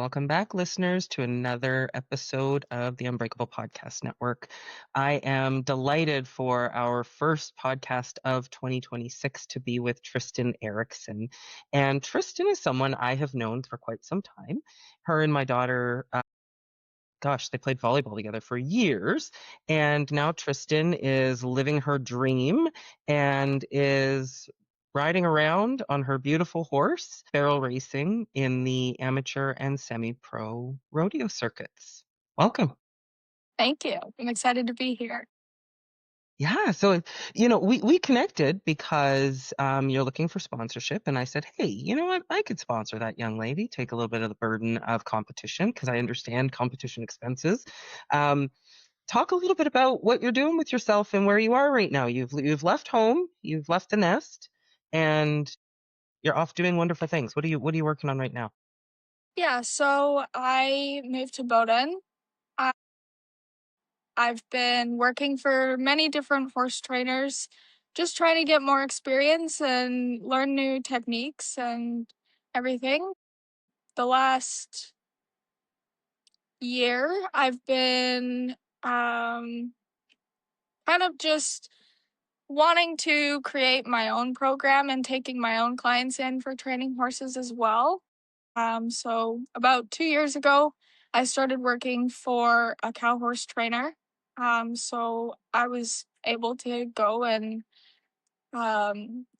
welcome back, listeners, to another episode of the Unbreakable Podcast Network. I am delighted for our first podcast of 2026 to be with Tristyn Erickson. And Tristyn is someone I have known for quite some time. Her and my daughter, they played volleyball together for years. And now Tristyn is living her dream and is riding around on her beautiful horse, barrel racing in the amateur and semi-pro rodeo circuits. Welcome. Thank you. I'm excited to be here. Yeah, so we connected because you're looking for sponsorship, and I said, hey, you know what? I could sponsor that young lady, take a little bit of the burden of competition because I understand competition expenses. Um, Talk a little bit about what you're doing with yourself and where you are right now. You've left home, you've left the nest, and you're off doing wonderful things. What are you working on right now? Yeah, so I moved to Bowdoin. I- I've been working for many different horse trainers, just trying to get more experience and learn new techniques and everything. The last year, I've been kind of just wanting to create my own program and taking my own clients in for training horses as well. So about 2 years ago, I started working for a cow horse trainer. So I was able to go and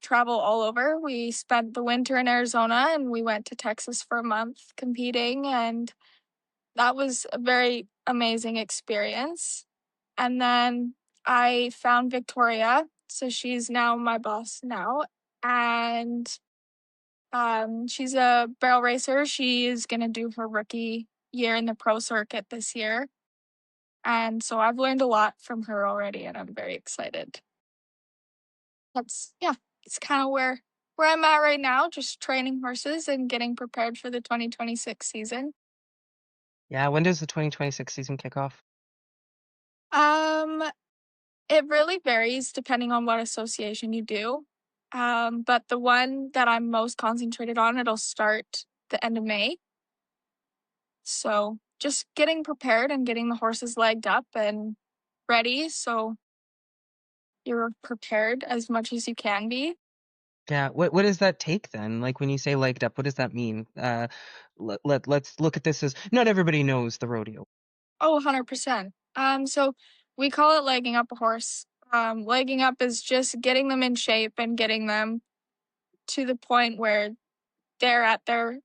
travel all over. We spent the winter in Arizona and we went to Texas for a month competing, and that was a very amazing experience. And then I found Victoria, so she's now my boss now, and she's a barrel racer. She is gonna do her rookie year in the pro circuit this year. And so I've learned a lot from her already and I'm very excited. Yeah, it's kind of where I'm at right now, just training horses and getting prepared for the 2026 season. Yeah, when does the 2026 season kick off? Um, it really varies depending on what association you do. But the one that I'm most concentrated on, it'll start the end of May. So just getting prepared and getting the horses legged up and ready so you're prepared as much as you can be. Yeah, what does that take then? Like when you say legged up, what does that mean? Let's look at this as not everybody knows the rodeo. Oh, 100%. So we call it legging up a horse. Legging up is just getting them in shape and getting them to the point where they're at their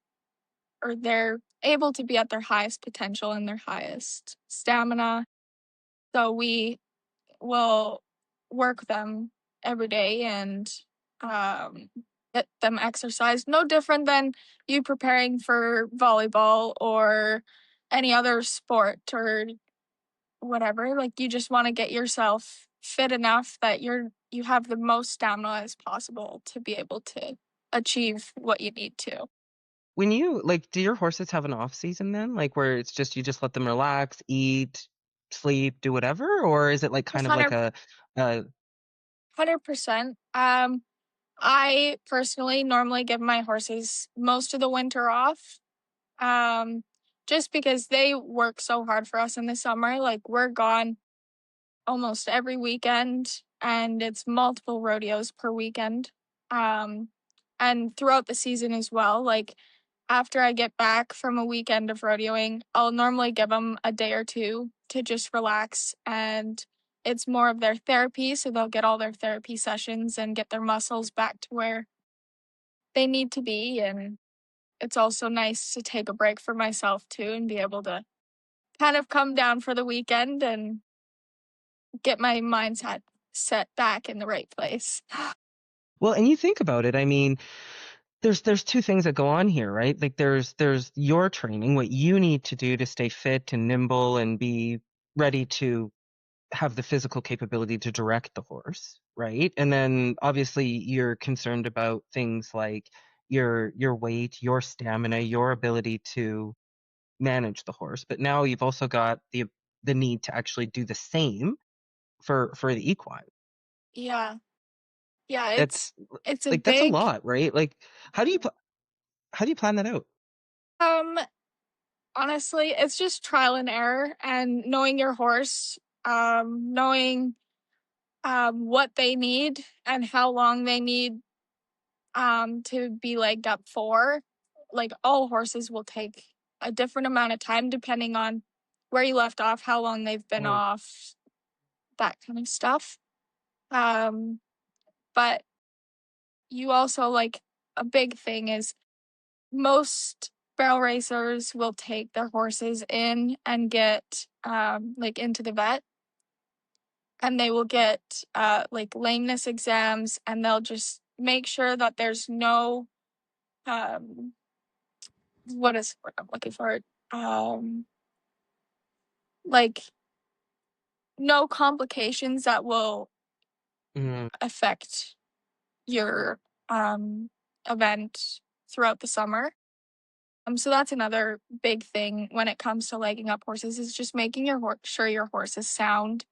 or they're able to be at their highest potential and their highest stamina. So we will work them every day and um, get them exercise. No different than you preparing for volleyball or any other sport or whatever. Like you just want to get yourself fit enough that you have the most stamina as possible to be able to achieve what you need to. When you like, do your horses have an off season then? Like where it's just you just let them relax, eat, sleep, do whatever, or is it like kind of like 100 a 100%. I personally normally give my horses most of the winter off. Um, just because they work so hard for us in the summer. Like we're gone almost every weekend and it's multiple rodeos per weekend. Um, and throughout the season as well. Like after I get back from a weekend of rodeoing, I'll normally give them a day or two to just relax, and it's more of their therapy, so they'll get all their therapy sessions and get their muscles back to where they need to be. And it's also nice to take a break for myself too and be able to kind of come down for the weekend and get my mindset set back in the right place. well, and you think about it, I mean, there's two things that go on here, right? Like there's your training, what you need to do to stay fit and nimble and be ready to have the physical capability to direct the horse, right? And then obviously you're concerned about things like your weight, your stamina, your ability to manage the horse. But now you've also got the need to actually do the same for the equine. Yeah. Yeah, That's it's a like that's a big lot, right? Like how do you how do you plan that out? um Honestly, it's just trial and error and knowing your horse, knowing what they need and how long they need to be legged up for. Like all horses will take a different amount of time depending on where you left off, how long they've been Mm, off, that kind of stuff. Um, but you also like a big thing is most barrel racers will take their horses in and get like into the vet, and they will get like lameness exams, and they'll just make sure that there's no um what is what I'm looking for, um like no complications that will mm, affect your event throughout the summer. So that's another big thing when it comes to legging up horses is just making sure your horse is sound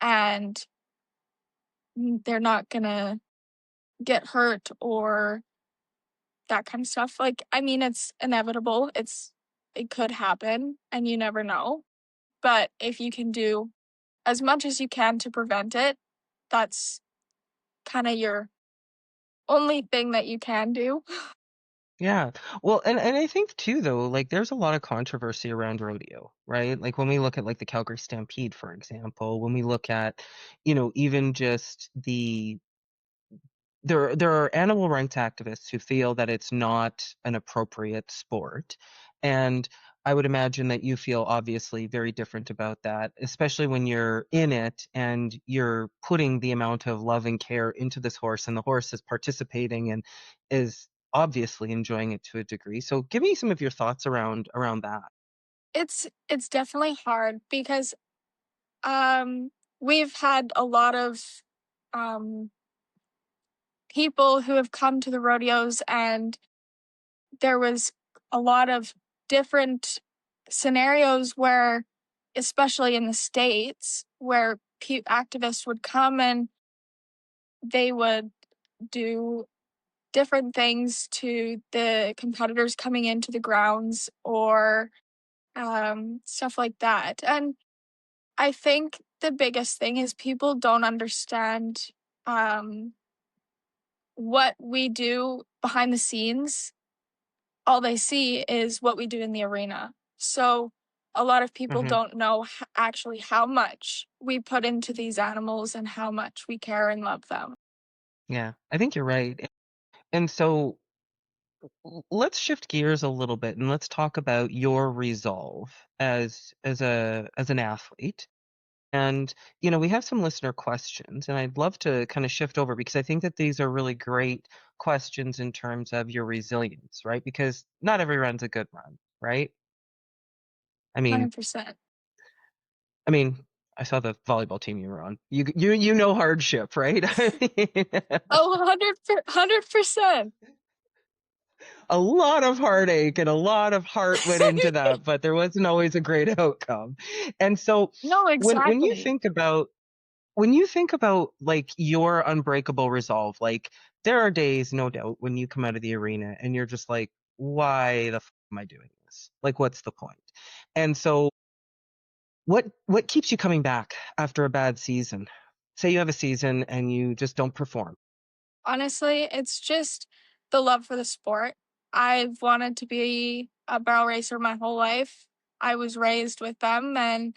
and they're not gonna get hurt or that kind of stuff. Like, I mean, it's inevitable. It could happen and you never know. But if you can do as much as you can to prevent it, that's kind of your only thing that you can do. yeah. Well, and I think too though, like there's a lot of controversy around rodeo, right? Like when we look at like the Calgary Stampede, for example, when we look at, even just there are animal rights activists who feel that it's not an appropriate sport. And I would imagine that you feel obviously very different about that, especially when you're in it and you're putting the amount of love and care into this horse and the horse is participating and is obviously enjoying it to a degree. So give me some of your thoughts around that. It's definitely hard because um we've had a lot of um people who have come to the rodeos, and there was a lot of different scenarios where, especially in the States, where activists would come and they would do different things to the competitors coming into the grounds or stuff like that. And I think the biggest thing is people don't understand um, what we do behind the scenes. All they see is what we do in the arena. So a lot of people Hmm. don't know actually how much we put into these animals and how much we care and love them. Yeah, I think you're right. And so let's shift gears a little bit and let's talk about your resolve as an athlete. And we have some listener questions, and I'd love to kind of shift over because I think that these are really great questions in terms of your resilience, right? Because not every run's a good run, right? I mean, 100%. I mean, I saw the volleyball team you were on. You know hardship, right? I mean, Oh, 100%. a lot of heartache and a lot of heart went into that, but there wasn't always a great outcome. And so No, when you exactly. think about when you think about like your unbreakable resolve, like there are days, no doubt, when you come out of the arena and you're just like, why the am I doing this? Like, what's the point? And so, what keeps you coming back after a bad season? Say you have a season and you just don't perform. Honestly, it's just the love for the sport. I've wanted to be a barrel racer my whole life. I was raised with them and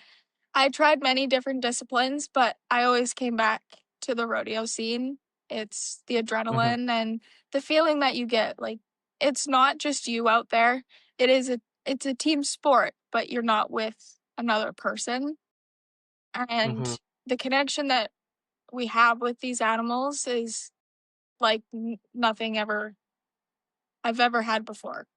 I tried many different disciplines, but I always came back to the rodeo scene. It's the Hmm. adrenaline and the feeling that you get. Like it's not just you out there. It's a team sport, but you're not with another person. Hmm. And the connection that we have with these animals is like nothing ever I've ever had before.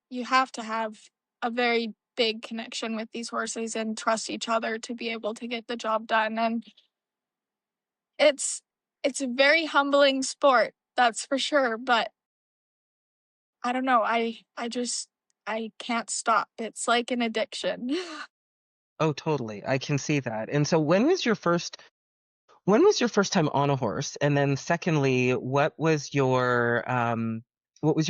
You have to have a very big connection with these horses and trust each other to be able to get the job done. And it's it's a very humbling sport, that's for sure, but I don't know, I can't stop. It's like an addiction. Oh, totally. I can see that. And so, when was your first time on a horse? And then, secondly, what was your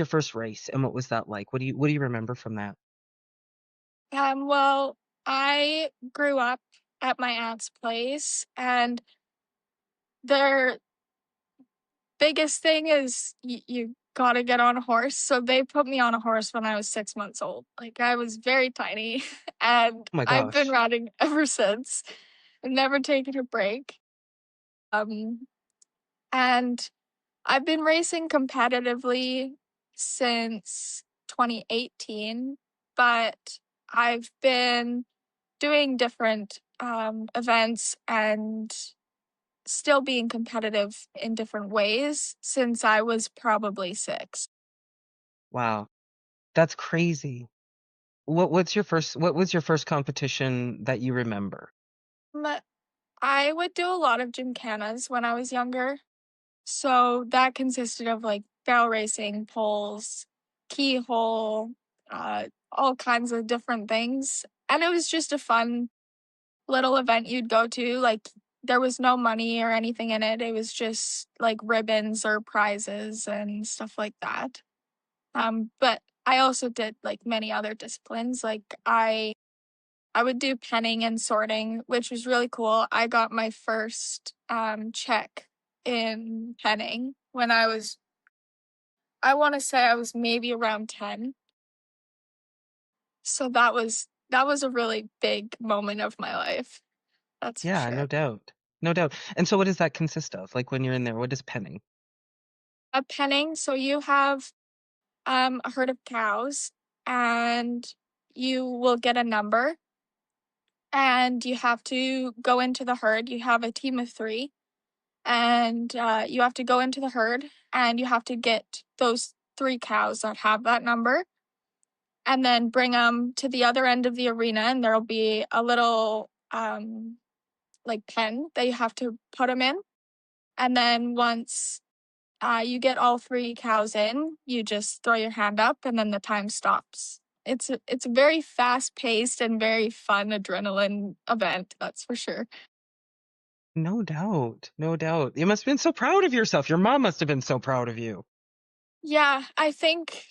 first race, and what was that like? What do you remember from that? Well, I grew up at my aunt's place, and their biggest thing is you gotta get on a horse. So they put me on a horse when I was 6 months old. Like I was very tiny, and Oh my I've been gosh. riding ever since. I've never taken a break. Um, and I've been racing competitively since 2018, but I've been doing different events and still being competitive in different ways since I was probably 6. Wow. That's crazy. What was your first competition that you remember? Um, I would do a lot of gymkhanas when I was younger. So that consisted of like barrel racing, poles, keyhole, all kinds of different things. And it was just a fun little event you'd go to. Like there was no money or anything in it. It was just like ribbons or prizes and stuff like that. But I also did like many other disciplines. Like I would do penning and sorting, which was really cool. I got my first check in penning when I want to say I was maybe around 10. So that was a really big moment of my life. That's for Yeah, sure. no doubt. No doubt. And so what does that consist of? Like when you're in there, what is penning? A penning, so you have a herd of cows and you will get a number and you have to go into the herd. You have a team of 3 and you have to go into the herd and you have to get those 3 cows that have that number and then bring them to the other end of the arena, and there'll be a little like pen that you have to put them in. And then once you get all 3 cows in, you just throw your hand up and then the time stops. It's a very fast paced and very fun adrenaline event, that's for sure. No doubt. No doubt. You must have been so proud of yourself. Your mom must have been so proud of you. Yeah, I think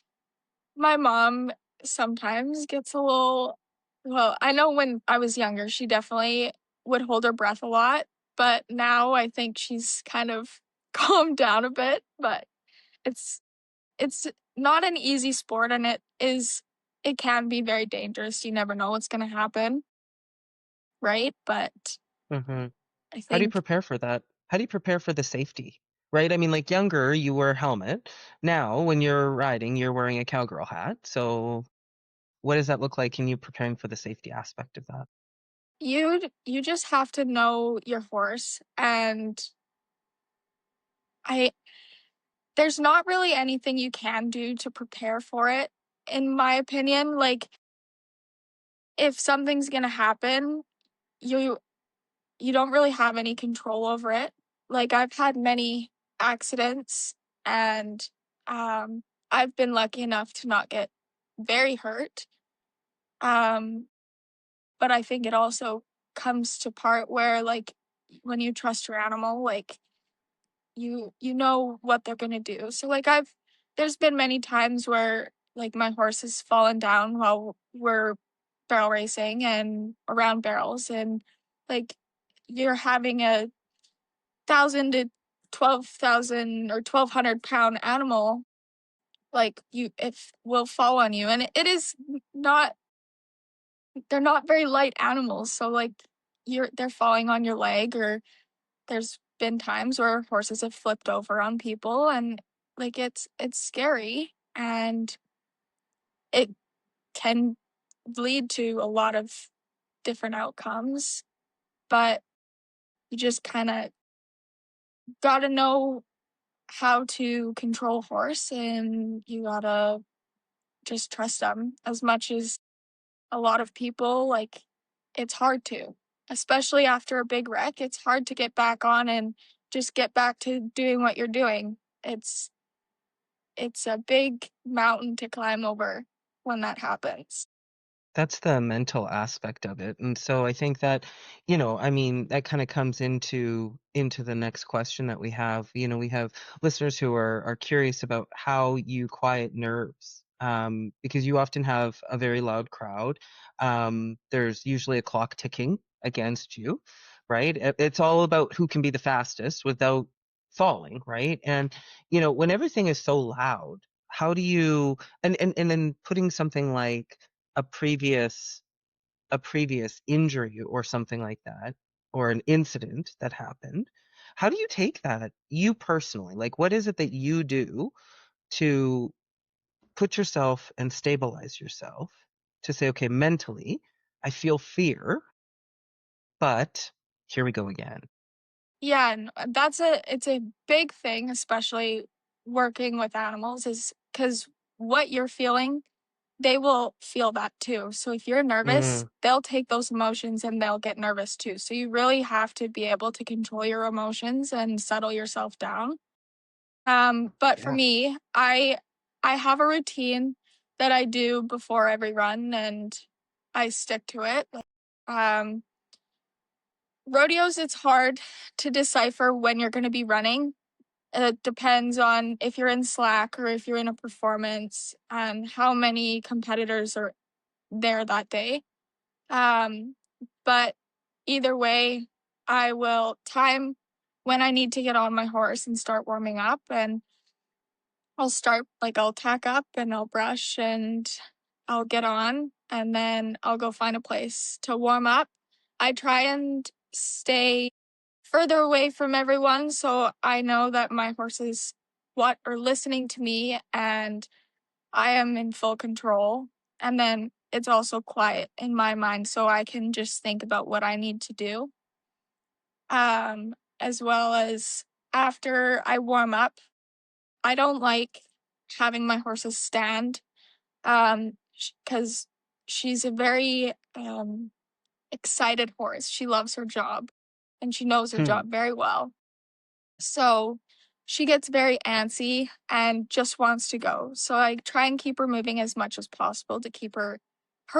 my mom sometimes gets a little, well, I know when I was younger, she definitely would hold her breath a lot, but now I think she's kind of calmed down a bit, but it's it's not an easy sport and it can be very dangerous. You never know what's going to happen, right? But Hmm. I How do you think prepare for that? How do you prepare for the safety? Right? I mean, like younger, you wear a helmet. Now, when you're riding, you're wearing a cowgirl hat. So, what does that look like in you preparing for the safety aspect of that? you just have to know your horse, and I there's not really anything you can do to prepare for it, in my opinion. Like, if something's gonna happen, you you don't really have any control over it. Like, I've had many accidents, and I've been lucky enough to not get very hurt. Um, but I think it also comes to part where, like, when you trust your animal, like, you know what they're gonna do. So like there's been many times where like my horse has fallen down while we're barrel racing and around barrels, and like you're having a 1,000 to 12,000 or 1,200 pound animal, like you it will fall on you, and it is not they're not very light animals, so like they're falling on your leg, or there's been times where horses have flipped over on people, and like it's scary, and it can lead to a lot of different outcomes, but you just kind of got to know how to control a horse, and you got to just trust them as much as a lot of people, like, it's hard to, especially after a big wreck. It's hard to get back on and just get back to doing what you're doing. It's a big mountain to climb over when that happens. That's the mental aspect of it. And so I think that, I mean, that kind of comes into the next question that we have. We have listeners who are curious about how you quiet nerves because you often have a very loud crowd. There's usually a clock ticking against you, right? It's all about who can be the fastest without falling, right? And when everything is so loud, how do you and then putting something like a previous a previous injury or something like that, or an incident that happened, how do you take that, you personally? Like, what is it that you do to put yourself and stabilize yourself to say, okay, mentally, I feel fear, but here we go again. Yeah, and it's a big thing, especially working with animals, is because what you're feeling, they will feel that too. So if you're nervous, Mm, they'll take those emotions and they'll get nervous too. So you really have to be able to control your emotions and settle yourself down. But for yeah. me, I have a routine that I do before every run and I stick to it. Um, Rodeos, it's hard to decipher when you're going to be running. It depends on if you're in slack or if you're in a performance and how many competitors are there that day. Um, but either way, I will time when I need to get on my horse and start warming up. And I'll tack up and I'll brush and I'll get on and then I'll go find a place to warm up. I try and stay further away from everyone so I know that my horses what are listening to me and I am in full control. And then it's also quiet in my mind so I can just think about what I need to do. As well as after I warm up, I don't like having my horses stand because she's a very excited horse. She loves her job and she knows her Hmm. job very well. So she gets very antsy and just wants to go. So I try and keep her moving as much as possible to keep her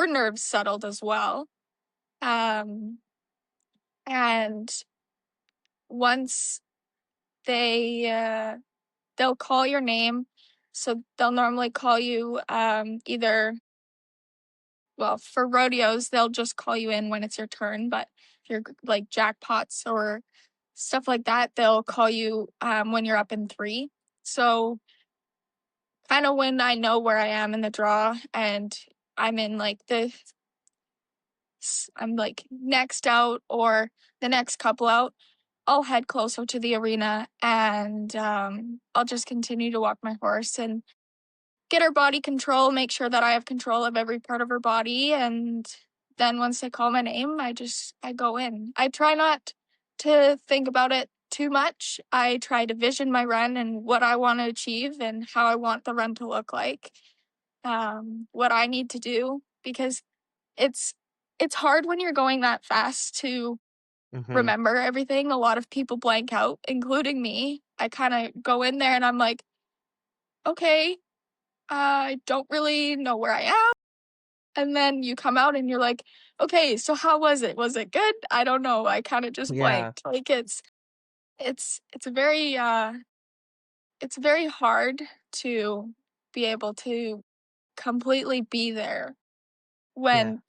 nerves settled as well. Um, and once they they'll call your name, so they'll normally call you either well for rodeos they'll just call you in when it's your turn, but if you're like jackpots or stuff like that, they'll call you when you're up in three. So kind of when I know where I am in the draw and I'm in I'm like next out or the next couple out, I'll head closer to the arena and I'll just continue to walk my horse and get her body control, make sure that I have control of every part of her body. And then once they call my name, I go in. I try not to think about it too much. I try to vision my run and what I want to achieve and how I want the run to look like, what I need to do, because it's it's hard when you're going that fast to Mm-hmm. remember everything. A lot of people blank out, including me. I kind of go in there and I'm like, okay, I don't really know where I am. And then you come out and you're like, okay, so how was it? Was it good? I don't know. I kind of just Yeah. blanked. Like it's it's very hard to be able to completely be there Yeah. when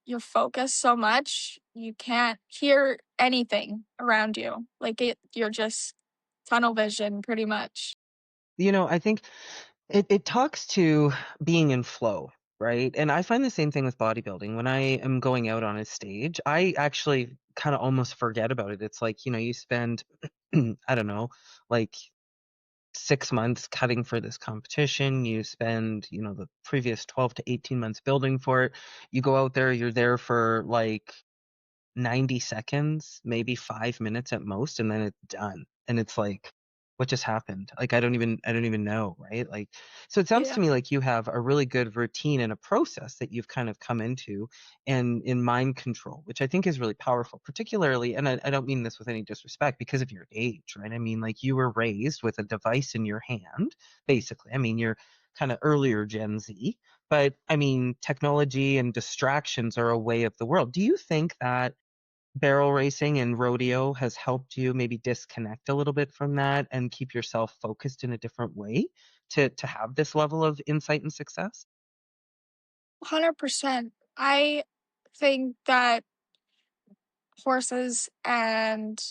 you're focused so much, you can't hear anything around you. You're just tunnel vision pretty much. I think it talks to being in flow, right? And I find the same thing with bodybuilding. When I am going out on a stage, I actually kind of almost forget about it. It's like, you spend, I don't know, like 6 months cutting for this competition. You spend, the previous 12 to 18 months building for it. You go out there, you're there for like 90 seconds, maybe 5 minutes at most, and then it's done. And it's like, what just happened? Like, I don't even know, right? Like, so it sounds Yeah. to me like you have a really good routine and a process that you've kind of come into and in mind control, which I think is really powerful, particularly, and I don't mean this with any disrespect because of your age, right? I mean, like, you were raised with a device in your hand, basically. I mean, you're kind of earlier Gen Z, but I mean, technology and distractions are a way of the world. Do you think that barrel racing and rodeo has helped you maybe disconnect a little bit from that and keep yourself focused in a different way to have this level of insight and success? 100%. I think that horses and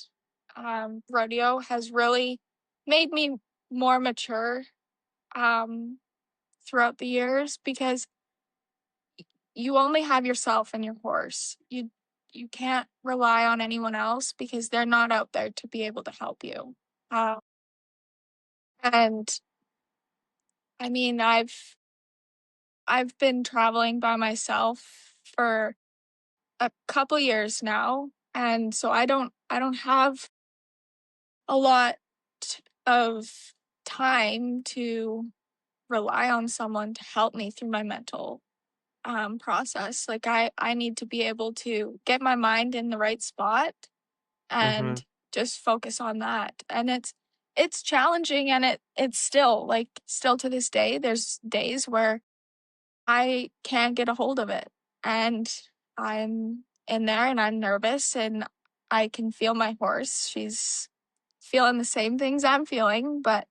rodeo has really made me more mature um, throughout the years because you only have yourself and your horse. You can't rely on anyone else because they're not out there to be able to help you. Uh, and I mean, I've been traveling by myself for a couple years now, and so I don't have a lot of time to rely on someone to help me through my mental process. Like I need to be able to get my mind in the right spot Mhm. and just focus on that. And it's challenging, and it's still like still to this day there's days where I can't get a hold of it. And I'm in there and I'm nervous and I can feel my horse. She's feeling the same things I'm feeling, but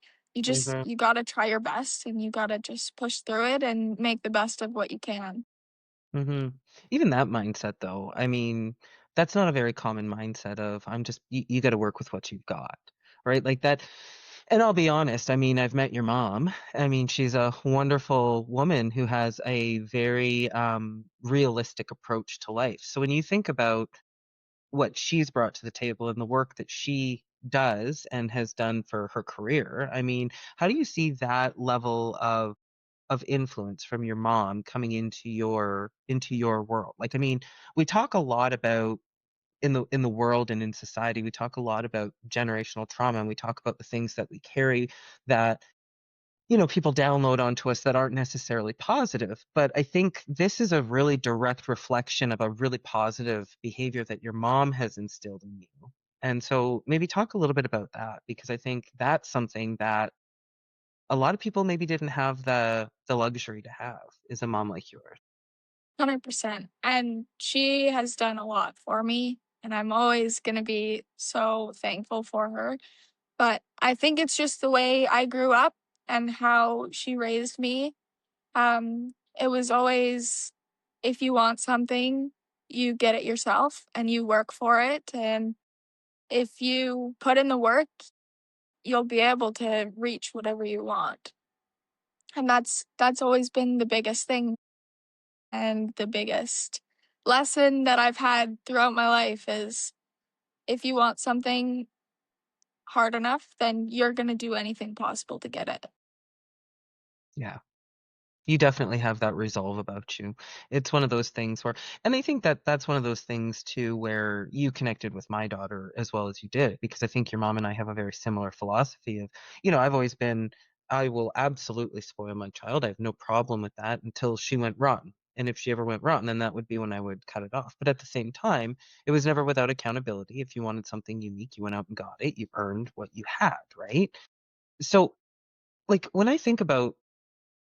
Mhm. you got to try your best and you got to just push through it and make the best of what you can. Mhm. Even that mindset though, I mean, that's not a very common mindset of I'm just you got to work with what you've got, right? Like that. And I'll be honest, I mean, I've met your mom. I mean, she's a wonderful woman who has a very realistic approach to life. So when you think about what she's brought to the table and the work that she does and has done for her career, I mean, how do you see that level of influence from your mom coming into your world? Like, I mean, we talk a lot about in the world and in society, we talk a lot about generational trauma, and we talk about the things that we carry that people download onto us that aren't necessarily positive. But I think this is a really direct reflection of a really positive behavior that your mom has instilled in you. And so maybe talk a little bit about that, because I think that's something that a lot of people maybe didn't have the luxury to have, is a mom like yours. 100%. And she has done a lot for me, and I'm always going to be so thankful for her. But I think it's just the way I grew up and how she raised me. It was always if you want something, you get it yourself and you work for it. And if you put in the work, you'll be able to reach whatever you want. And that's always been the biggest thing and the biggest lesson that I've had throughout my life is if you want something hard enough, then you're going to do anything possible to get it. Yeah. You definitely have that resolve about you. It's one of those things where, and I think that that's one of those things too where you connected with my daughter as well as you did, because I think your mom and I have a very similar philosophy of, I've always been, I will absolutely spoil my child. I have no problem with that until she went rotten. And if she ever went rotten, then that would be when I would cut it off. But at the same time, it was never without accountability. If you wanted something unique, you went out and got it. You earned what you had, right? So, like, when I think about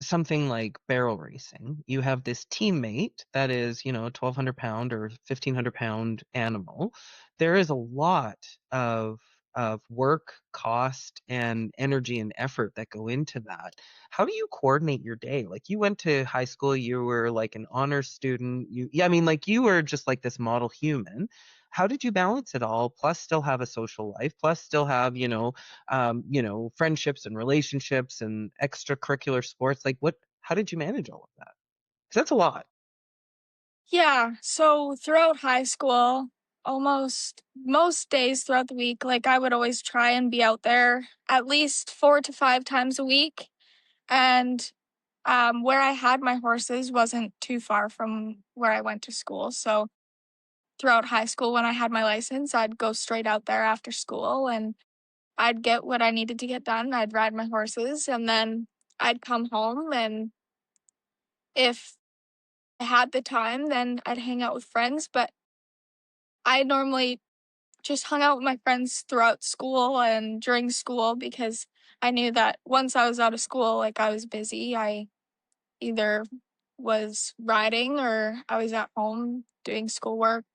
something like barrel racing, you have this teammate that is, a 1,200 pound or 1,500 pound animal. There is a lot of work, cost, and energy and effort that go into that. How do you coordinate your day? Like, you went to high school, you were like an honor student. Yeah, I mean, like, you were just like this model human. How did you balance it all, plus still have a social life, plus still have, friendships and relationships and extracurricular sports? Like, how did you manage all of that? 'Cause that's a lot. Yeah, so throughout high school, almost most days throughout the week, like I would always try and be out there at least 4 to 5 times a week. And where I had my horses wasn't too far from where I went to school. So throughout high school, when I had my license, I'd go straight out there after school and I'd get what I needed to get done. I'd ride my horses and then I'd come home. And if I had the time, then I'd hang out with friends. But I normally just hung out with my friends throughout school and during school because I knew that once I was out of school, like I was busy. I either was riding or I was at home doing schoolwork,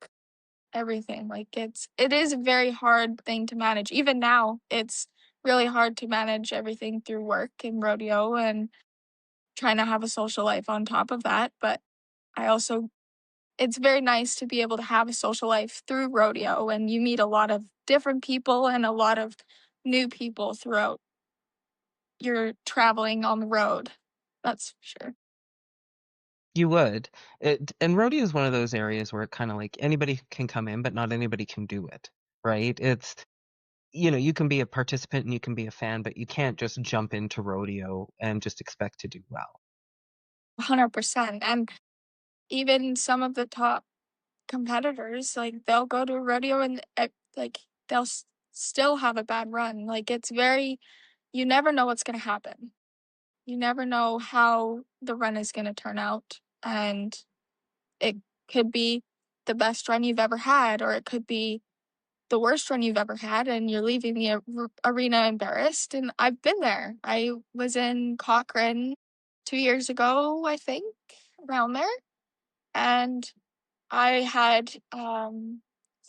everything. Like it is a very hard thing to manage. Even now, it's really hard to manage everything through work and rodeo and trying to have a social life on top of that. But I also, it's very nice to be able to have a social life through rodeo, and you meet a lot of different people and a lot of new people throughout your traveling on the road. That's for sure. You would. And rodeo is one of those areas where it kind of like anybody can come in, but not anybody can do it, right? It's, you can be a participant and you can be a fan, but you can't just jump into rodeo and just expect to do well. 100%. And even some of the top competitors, like, they'll go to a rodeo and, like, they'll still have a bad run. Like, it's very, you never know what's going to happen. You never know how the run is going to turn out. And it could be the best run you've ever had, or it could be the worst run you've ever had, and you're leaving the arena embarrassed. And I've been there. I was in Cochrane 2 years ago, I think, around there. And I had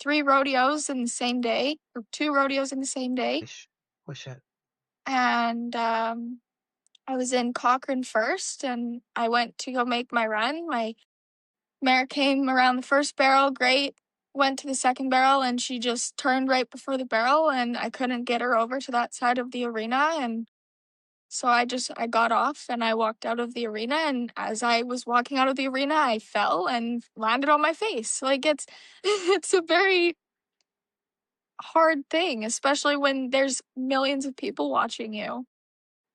3 rodeos in the same day, or 2 rodeos in the same day. Wish it. And I was in Cochrane first, and I went to go make my run. My mare came around the first barrel, great. Went to the second barrel, and she just turned right before the barrel, and I couldn't get her over to that side of the arena. And so I got off and I walked out of the arena. And as I was walking out of the arena, I fell and landed on my face. Like, it's, it's a very hard thing, especially when there's millions of people watching you.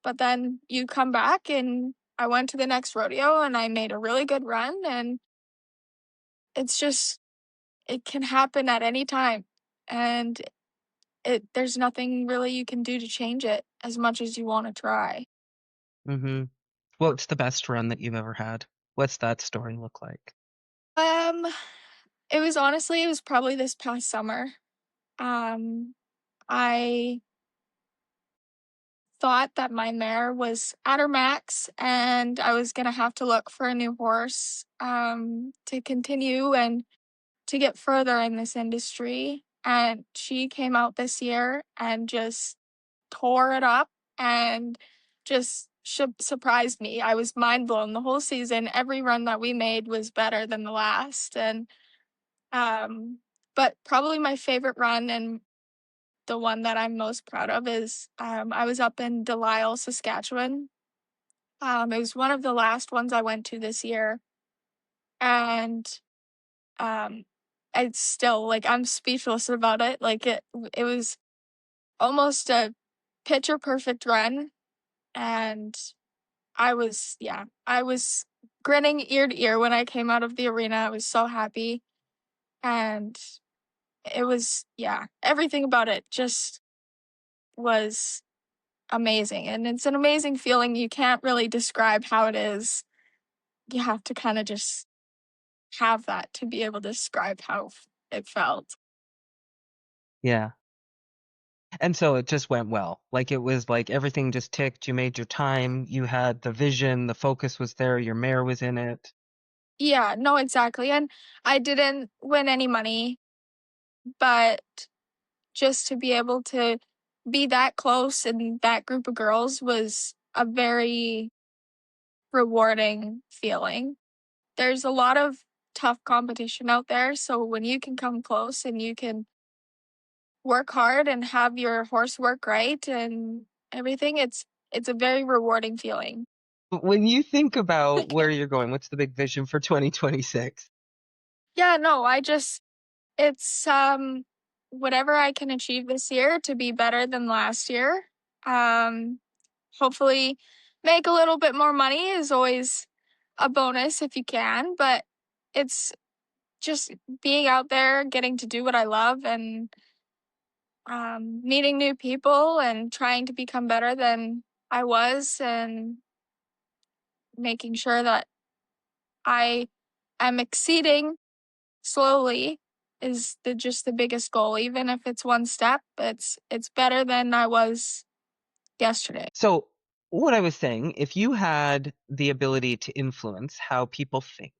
But then you come back, and I went to the next rodeo and I made a really good run. And it's just, it can happen at any time. And there's nothing really you can do to change it as much as you want to try. Mm-hmm. What's the best run that you've ever had? What's that story look like? Um, it was probably this past summer. Um, I thought that my mare was at her max and I was gonna have to look for a new horse to continue and to get further in this industry. And she came out this year and just tore it up and just surprised me. I was mind blown the whole season. Every run that we made was better than the last. And but probably my favorite run, and the one that I'm most proud of, is I was up in Delisle, Saskatchewan. It was one of the last ones I went to this year. And um it's still, like, I'm speechless about it. Like, it was almost a picture perfect run. And I was grinning ear to ear when I came out of the arena. I was so happy. And it was, yeah, everything about it just was amazing. And it's an amazing feeling. You can't really describe how it is. You have to kind of just have that to be able to describe how it felt. Yeah. And so it just went well. Like it was like everything just ticked. You made your time. You had the vision. The focus was there. Your mare was in it. Yeah, no, exactly. And I didn't win any money, but just to be able to be that close and that group of girls was a very rewarding feeling. There's a lot of tough competition out there, so when you can come close and you can work hard and have your horse work right and everything, it's a very rewarding feeling. When you think about where you're going, what's the big vision for 2026? Yeah, no, it's whatever I can achieve this year to be better than last year. Um Hopefully make a little bit more money is always a bonus if you can, but it's just being out there, getting to do what I love, and meeting new people and trying to become better than I was, and making sure that I am exceeding slowly is just the biggest goal. Even if it's one step, it's better than I was yesterday. So, what I was saying, if you had the ability to influence how people think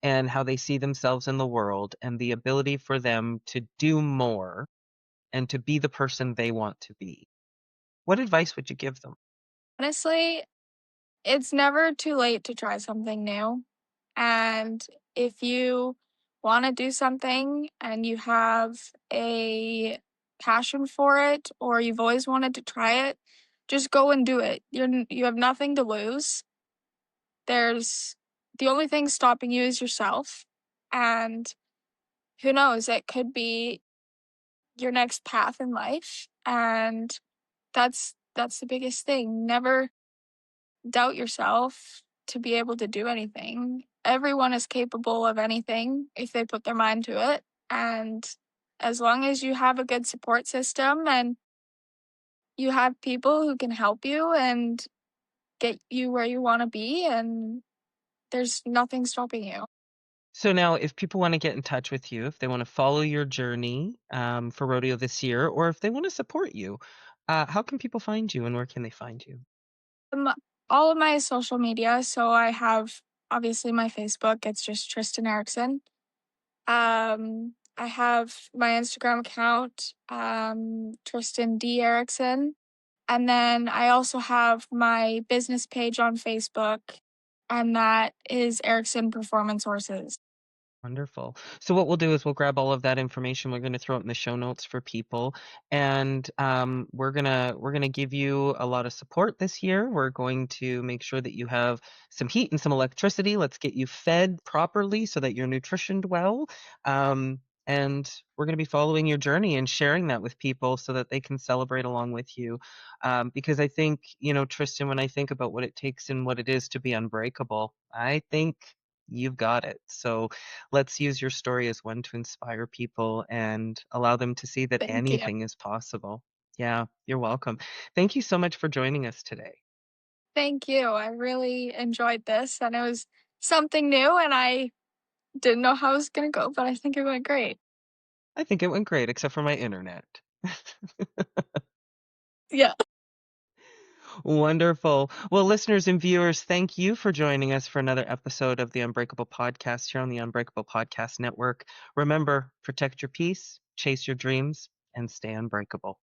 and how they see themselves in the world, and the ability for them to do more and to be the person they want to be, What advice would you give them? Honestly, it's never too late to try something new. And if you want to do something and you have a passion for it or you've always wanted to try it, just go and do it. You have nothing to lose. There's the only thing stopping you is yourself. And who knows, it could be your next path in life. And that's the biggest thing. Never doubt yourself to be able to do anything. Everyone is capable of anything if they put their mind to it. And as long as you have a good support system and you have people who can help you and get you where you want to be, and there's nothing stopping you. So now, if people want to get in touch with you, if they want to follow your journey for rodeo this year, or if they want to support you, how can people find you and where can they find you? Um, all of my social media. So I have obviously my Facebook. It's just Tristyn Erickson. I have my Instagram account, Tristyn D Erickson, and then I also have my business page on Facebook, and that is Erickson Performance Horses. Wonderful. So what we'll do is we'll grab all of that information. We're going to throw it in the show notes for people, and we're gonna give you a lot of support this year. We're going to make sure that you have some heat and some electricity. Let's get you fed properly so that you're nutritioned well. And we're going to be following your journey and sharing that with people so that they can celebrate along with you. Because I think, Tristyn, when I think about what it takes and what it is to be unbreakable, I think you've got it. So let's use your story as one to inspire people and allow them to see that Thank you. anything is possible. Yeah, you're welcome. Thank you so much for joining us today. Thank you. I really enjoyed this, and it was something new, and I didn't know how it was going to go, but I think it went great. I think it went great, except for my internet. Yeah. Wonderful. Well, listeners and viewers, thank you for joining us for another episode of the Unbreakable Podcast here on the Unbreakable Podcast Network. Remember, protect your peace, chase your dreams, and stay unbreakable.